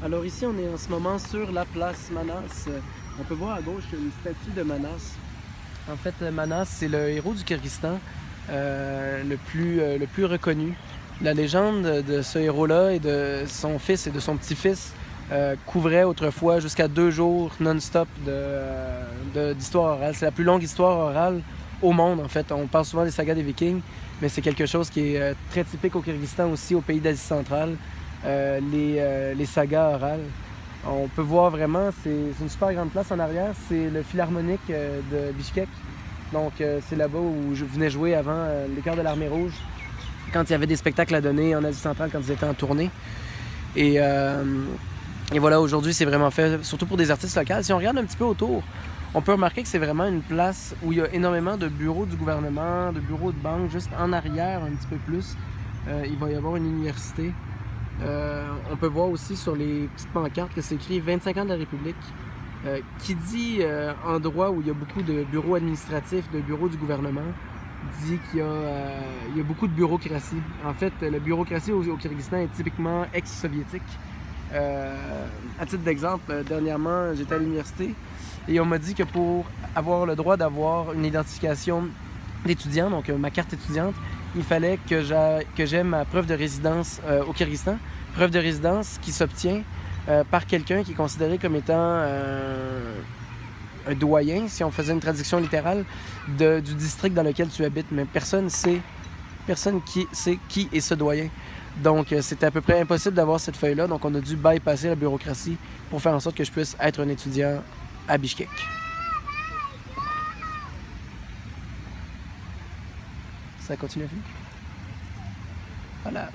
Alors ici, on est en ce moment sur la place Manas. On peut voir à gauche une statue de Manas. En fait, Manas, c'est le héros du Kyrgyzstan le plus reconnu. La légende de ce héros-là et de son fils et de son petit-fils couvrait autrefois jusqu'à 2 jours non-stop d'histoire orale. C'est la plus longue histoire orale au monde, en fait. On parle souvent des sagas des Vikings, mais c'est quelque chose qui est très typique au Kyrgyzstan aussi, au pays d'Asie centrale. Les sagas orales. On peut voir vraiment, c'est une super grande place en arrière, c'est le Philharmonique de Bishkek. Donc c'est là-bas où je venais jouer avant les Chœurs de l'Armée Rouge, quand il y avait des spectacles à donner en Asie centrale, quand ils étaient en tournée. Et voilà, aujourd'hui c'est vraiment fait, surtout pour des artistes locaux. Si on regarde un petit peu autour, on peut remarquer que c'est vraiment une place où il y a énormément de bureaux du gouvernement, de bureaux de banque, juste en arrière un petit peu plus. Il va y avoir une université. On peut voir aussi sur les petites pancartes que c'est écrit 25 ans de la République, qui dit endroit où il y a beaucoup de bureaux administratifs, de bureaux du gouvernement, dit qu'il y a beaucoup de bureaucratie. En fait, la bureaucratie au Kyrgyzstan est typiquement ex-soviétique. À titre d'exemple, dernièrement, j'étais à l'université et on m'a dit que pour avoir le droit d'avoir une identification d'étudiant, donc ma carte étudiante, il fallait que j'aie ma preuve de résidence au Kyrgyzstan. Preuve de résidence qui s'obtient par quelqu'un qui est considéré comme étant un doyen, si on faisait une traduction littérale, du district dans lequel tu habites. Mais personne sait qui est ce doyen. Donc c'était à peu près impossible d'avoir cette feuille-là. Donc on a dû bypasser la bureaucratie pour faire en sorte que je puisse être un étudiant à Bishkek. Ça continue à finir? Voilà.